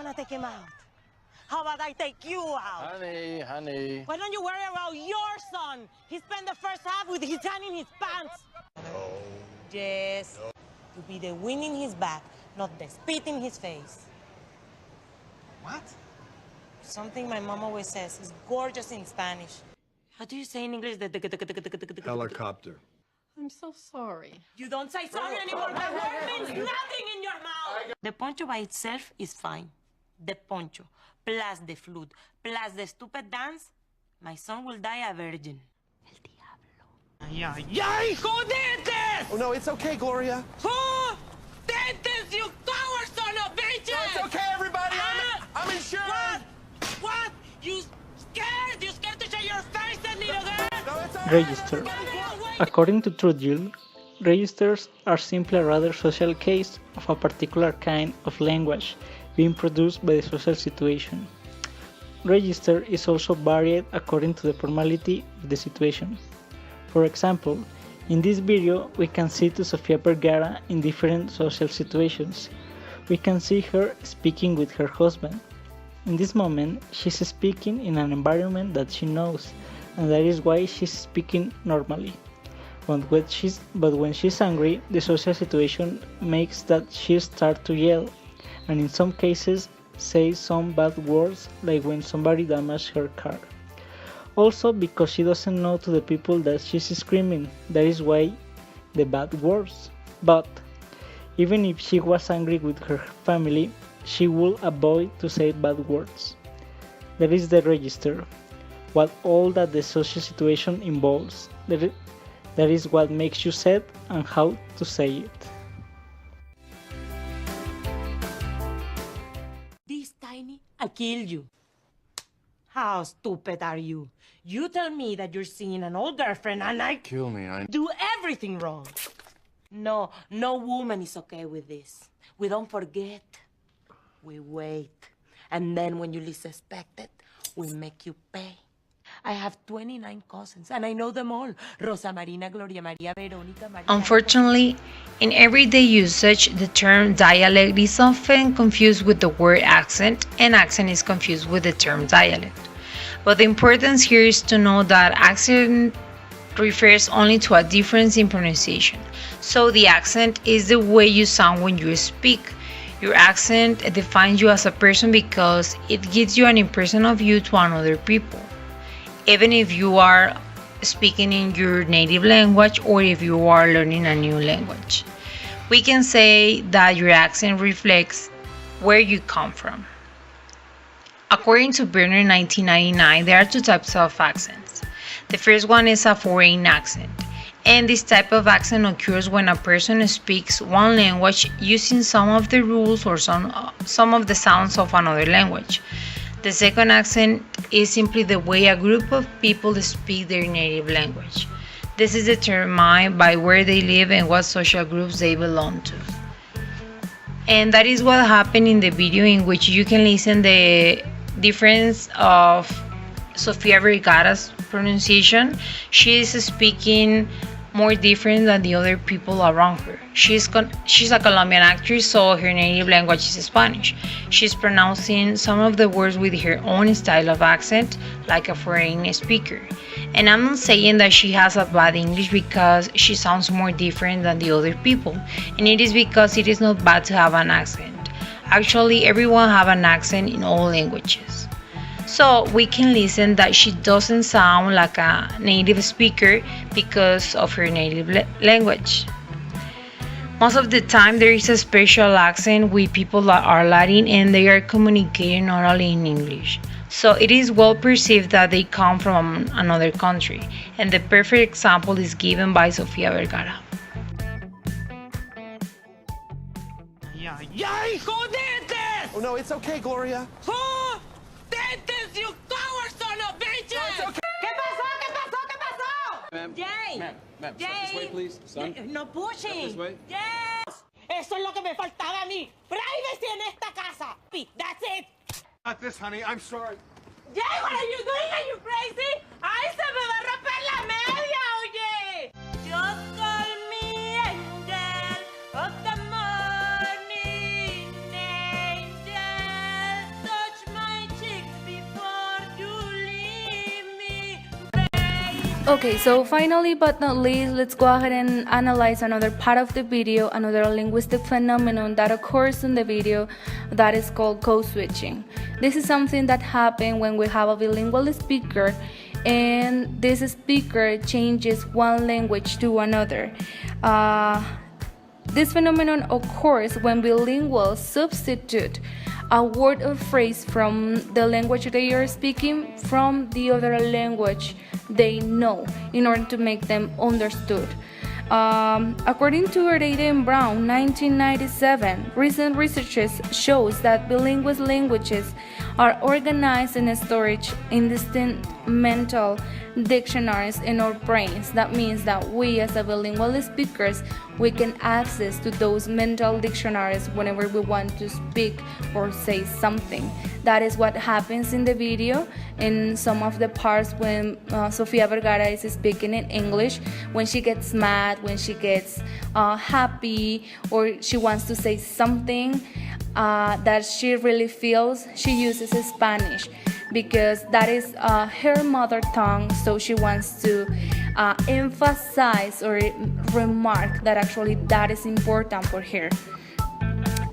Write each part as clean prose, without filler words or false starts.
wanna take him out? How about I take you out? Honey. Why don't you worry about your son? He spent the first half with his hand in his pants. No. Yes. No. To be the wind in his back, not the spit in his face. What? Something my mom always says is gorgeous in Spanish. How do you say in English? Helicopter. I'm so sorry. You don't say sorry anymore. That word means nothing in your mouth. The poncho by itself is fine. The poncho, plus the flute, plus the stupid dance, my son will die a virgin. El diablo. Ay, who did this? Oh, no, it's okay, Gloria. Who did this, you coward son of bitches? No, it's okay, everybody. I'm insured. What? You scared? You scared to show your face, that little girl? No, it's all right. Register. According to Trudgill, registers are simply a rather social case of a particular kind of language being produced by the social situation. Register is also varied according to the formality of the situation. For example, in this video we can see to Sofia Vergara in different social situations. We can see her speaking with her husband. In this moment, she's speaking in an environment that she knows, and that is why she's speaking normally. But when she's angry, the social situation makes that she start to yell, and in some cases say some bad words, like when somebody damaged her car. Also because she doesn't know to the people that she's screaming, that is why the bad words. But even if she was angry with her family, she will avoid to say bad words. That is the register, what all that the social situation involves. That is what makes you say it and how to say it. This tiny, I'll kill you. How stupid are you? You tell me that you're seeing an old girlfriend and I Kill me. I do everything wrong. No woman is okay with this. We don't forget. We wait. And then when you least expect it, we make you pay. I have 29 cousins, and I know them all. Rosa Marina, Gloria Maria, Veronica, Maria... Unfortunately, in everyday usage, the term dialect is often confused with the word accent, and accent is confused with the term dialect. But the importance here is to know that accent refers only to a difference in pronunciation. So the accent is the way you sound when you speak. Your accent defines you as a person because it gives you an impression of you to another people. Even if you are speaking in your native language or if you are learning a new language. We can say that your accent reflects where you come from. According to Berner 1999, there are two types of accents. The first one is a foreign accent, and this type of accent occurs when a person speaks one language using some of the rules or some of the sounds of another language. The second accent is simply the way a group of people speak their native language. This is determined by where they live and what social groups they belong to. And that is what happened in the video, in which you can listen the difference of Sofia Vergara's pronunciation. She is speaking more different than the other people around her. She's a Colombian actress, so her native language is Spanish. She's pronouncing some of the words with her own style of accent, like a foreign speaker. And I'm not saying that she has a bad English because she sounds more different than the other people. And it is because it is not bad to have an accent. Actually, everyone have an accent in all languages. So we can listen that she doesn't sound like a native speaker because of her native language. Most of the time there is a special accent with people that are Latin and they are communicating orally in English. So it is well perceived that they come from another country. And the perfect example is given by Sofia Vergara. Yay! Who did this? Oh, no, it's okay, Gloria. Who did this, you coward son of bitches? No, it's okay. ¿Qué pasó? ¿Qué pasó? ¿Qué pasó? Ma'am, Jay. ma'am, Jay. step this way, please. Son. No pushing. This way. Yes. Eso es lo que me faltaba a mí. Privacy en esta casa. That's it. Not this, honey. I'm sorry. Jay, what are you doing? Are you crazy? ¡Ay, se me va a romper la media, oye! Just call me angel of the morning, angel. Okay, so finally but not least, let's go ahead and analyze another part of the video, another linguistic phenomenon that occurs in the video that is called code switching. This is something that happens when we have a bilingual speaker and this speaker changes one language to another. This phenomenon occurs when bilinguals substitute a word or phrase from the language they are speaking from the other language they know in order to make them understood. According to Erdade and Brown, 1997, recent research shows that bilingual languages are organized and stored in distinct mental dictionaries in our brains. That means that we as a bilingual speakers, we can access to those mental dictionaries whenever we want to speak or say something. That is what happens in the video in some of the parts when Sofia Vergara is speaking in English, when she gets mad, when she gets happy, or she wants to say something that she really feels, she uses Spanish because that is her mother tongue, so she wants to emphasize or remark that actually that is important for her.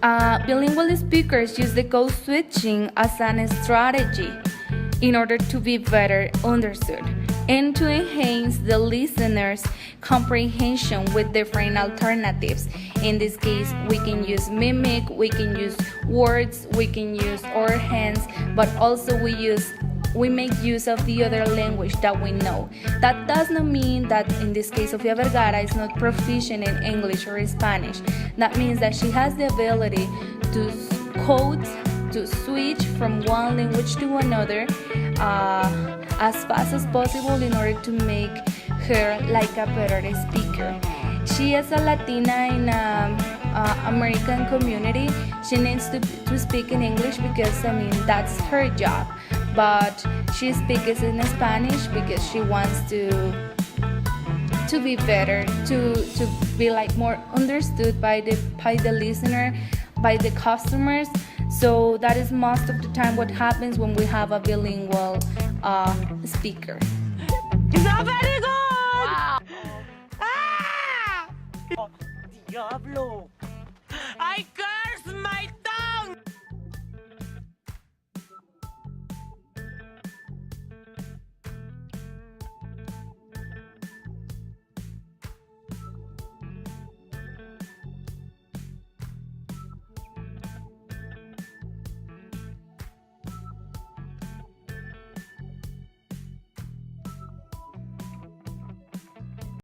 Bilingual speakers use the code switching as a strategy in order to be better understood and to enhance the listener's comprehension with different alternatives. In this case, we can use mimic, we can use words, we can use our hands, but also we make use of the other language that we know. That does not mean that in this case Sofia Vergara is not proficient in English or Spanish. That means that she has the ability to code, to switch from one language to another as fast as possible in order to make her like a better speaker. She is a Latina in American community. She needs to speak in English because that's her job. But she speaks in Spanish because she wants to be better, to be like more understood by the listener, by the customers. So that is most of the time what happens when we have a bilingual speaker. It's not very good! Wow. Ah! Oh, Diablo!